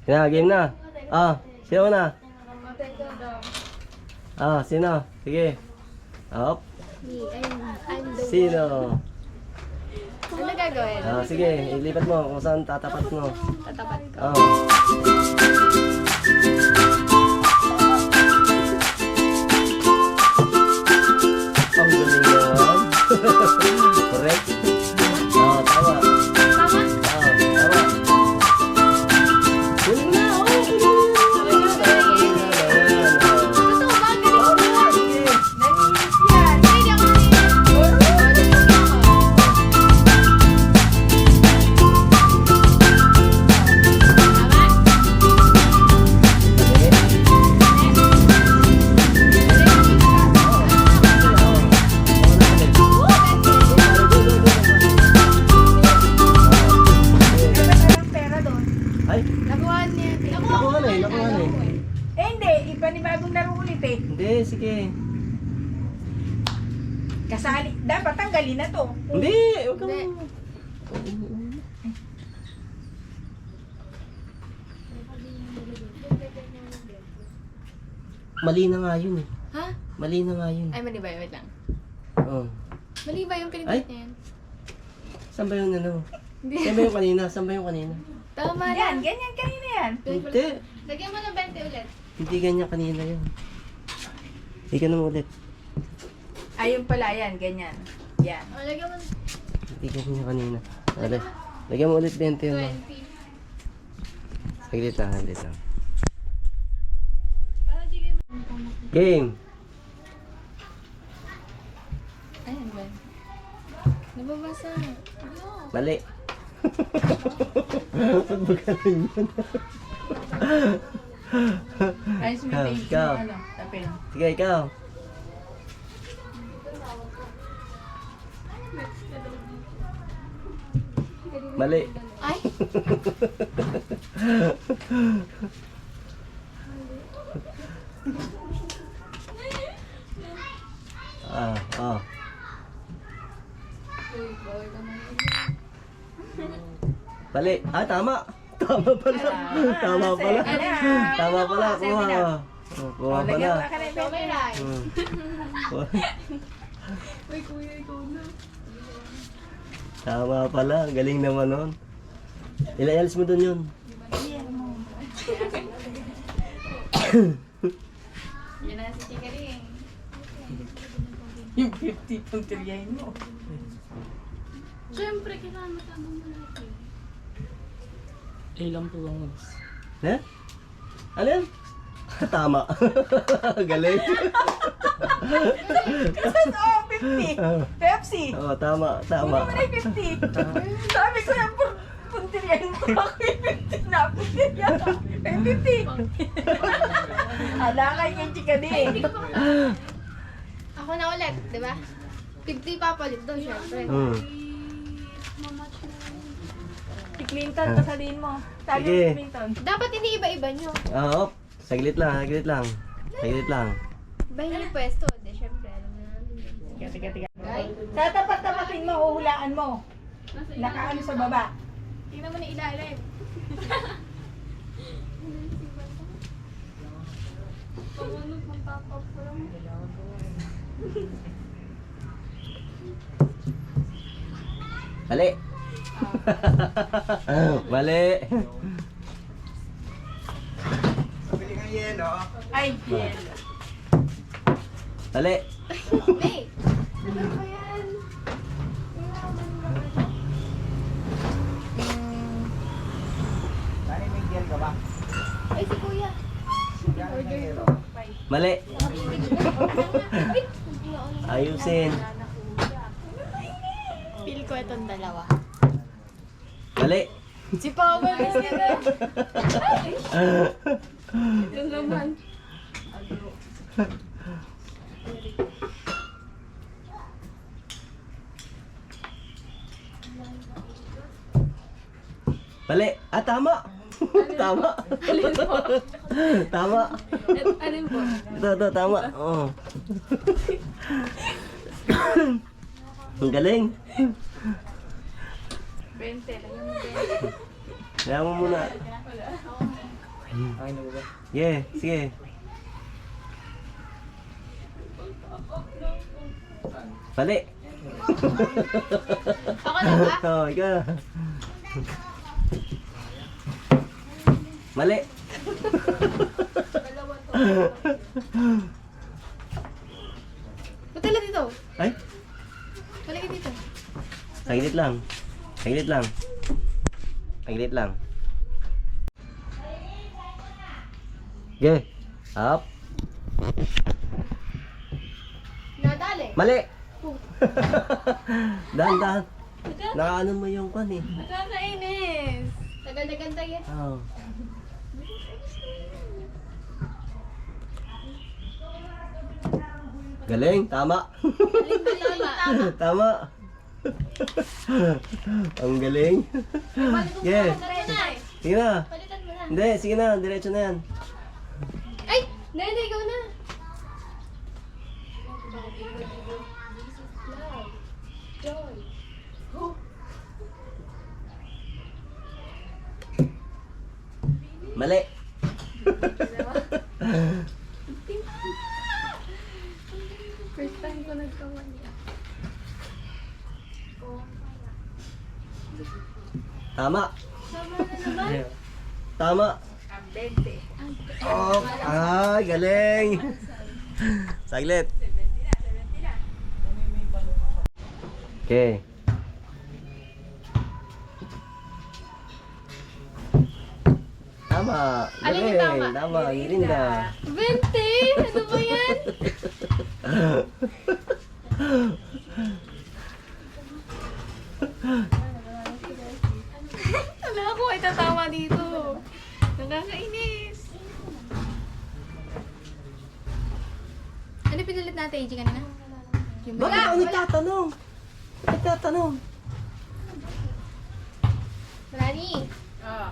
Na, game na. Sino na? Sino? Sige. Up. Sino? Ano gagawin? Sige, ilipat mo kung saan tatapat mo. Tatapat ko. Ang galing naman. Correct. Tama. Tama? Tama. Kunin na, Totoo ba? Galing mo. Sige. Naninis yan. Ay, di ako naninis. Ang pera doon. Ay, Nakuha niya. nakuha na eh. Hindi. Ipanibagong laro ulit eh. Hindi, sige. Kasali. Dapat tanggalin na to. Hindi, huwag kang... Hindi. Mali na nga yun eh. Ha? Mali na nga yun. Ay, mali ba yun? Wait lang. Oo. Mali ba yung Ay. pinipit niya yan? Saan ba yung ano? Hindi. Saan ba yung kanina? Saan ba yung kanina? Tama Yan. lang. Ganyan kanina yan. Hindi. Lagyan mo ng 20 ulit. Hindi ganyan kanina yun. Hindi ka naman ulit. Ayun pala yan. Ganyan. Yan. O, lagyan mo ng Hindi ganyan kanina. Ulit. Lagyan mo ulit 20 yun. 20. Saglit lang, saglit lang. Para di kayo... Game! Ayan ba? Nababasa. No. Mali. Ba't ba ganun yun? Ay, sumitay. Ikaw. Ano? Tapin. Sige, ikaw. Mali. Ay! Ah. Mali. Tama. Tama pala. Tama pala. Tama pala. Kuha. Kuha pala. Lagyan mo ka na yung So, may right. Kuha. Uy, kuya, ikaw na. Tama pala. Galing naman nun. Ilayalis mo dun yun. Yan na si Chika rin. Yung 50 pang tiryahin mo. Siyempre, kailangan matama mo natin. Ilan po ang Ha? Ano yan? Tama. Galing. Oo, 50. Pepsi. Oo, tama. Kunin Tama. mo na yung 50. Sabi ko yung pang tiryahin mo ako yung 50 na. Pang tiryahin. Ay, 50. Ala kay yung chika din. Ako na ulit, di ba? 50 papalit daw, syempre. Si Clinton, pasalin mo. Sabi Sige. ni Clinton. Dapat hindi iba-iba nyo. Oo. Saglit lang, saglit lang. Saglit lang. Ibahin yung pwesto, di syempre, alam na namin. Tiga. Sa tapat-tapatin mo, uhulaan mo. Nakaano sa baba. Tingnan mo na ilalim. Pamunod ng pop-up ko lang. Mali. Mali. Ay, yelo. Mali. Hey! Ano ba yan? Ay, si kuya. Order ko. Mali. Ayusin. Feel ko itong dalawa. Mali. Si Papa, miss ka na. Ito naman. Mali. Tama. Tama. Tama. Alin po? Ito, tama. Oo. Ang galing. 20 lang yung 20. Kaya mo muna. Ay, ano ba? Yeah, sige. Mali. Ako na ba? Oh, ikaw. Mali. Patala dito. Ay, Balik ka dito. saglit lang. Saglit lang. Saglit lang. Okay. Up. Nadali. Mali. Dahan. Nakaano mo yung kwan eh. Nakakainis. Tagal na ganda yan. Oh. Galing, tama. Tama. Tama. Ang galing. Yeah. Diretso na. Sige na. Palitan mo na. Hindi, sige na. Diretso na yan. Ay! Nene, ikaw na. Mali. First time ko nagkamali. Tama. Sama na naman. Tama. Ambente. Oh, ay, galing. Saglit. Okay. Tama. Alin yung Galing. tama? Tama. Girinda. 20! Ano ba yan? Wala ako ay tatawa dito. Nakakainis. Ano pinilit natin, AJ, kanina? Yung Bakit ako nagtatanong? Nagtatanong. Rani, Oo.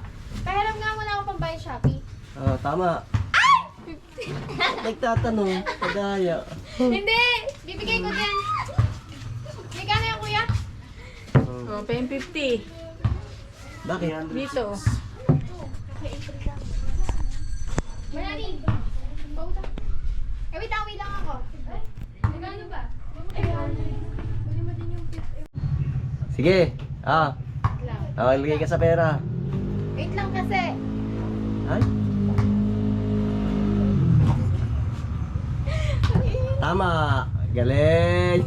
pahiram nga muna ako pang buy Shopee. Ah, tama. Nagtatanong. Kadaya. Hindi! Bibigay ko din. Magkano yan, kuya? Oh, paying 50. Bakit? Dito. Rani, pauta. Eh, wait lang ako. Magkano ba? Buli mo din yung 50 Sige. Ah. lang. Lagay ka sa pera. Wait lang kasi. Ay. Tama. Galing.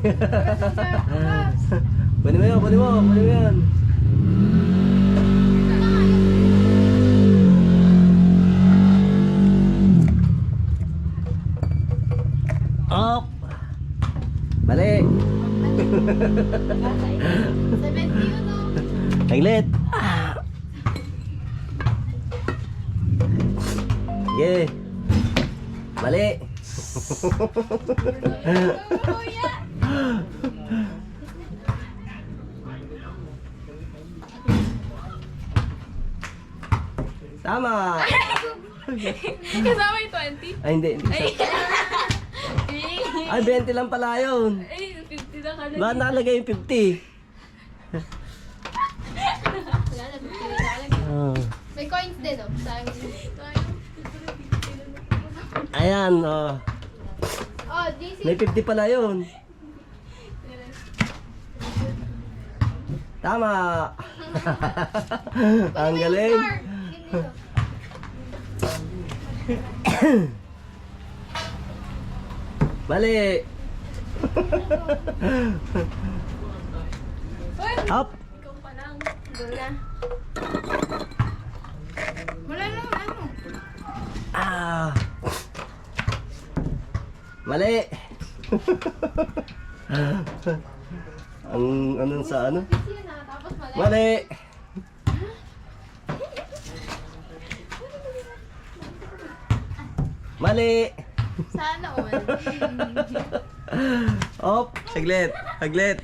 Kunin mo yun, kunin mo yun. Up. Mali. 70 yun, no? Taglit. Sige. Mali. Kuya! Tama. Kasama yung 20? Ay, hindi. Ay, 20 lang pala yun. Ay, 50 na ka na. Bakit nakalagay yung 50? Wala na, 50 na lang. Oh. May coins din, oh. Sayang. Ayan, oh. Oh, JC. May 50 pala yun. Tama. Ang galing. Mali. Up. Ikaw pa lang. Go na. Wala na, ano? Ah. Mali. Ang anong sa ano? Kasi yun, ah. Tapos mali. Mali. Mali. Sana all. Op, saglit. Saglit.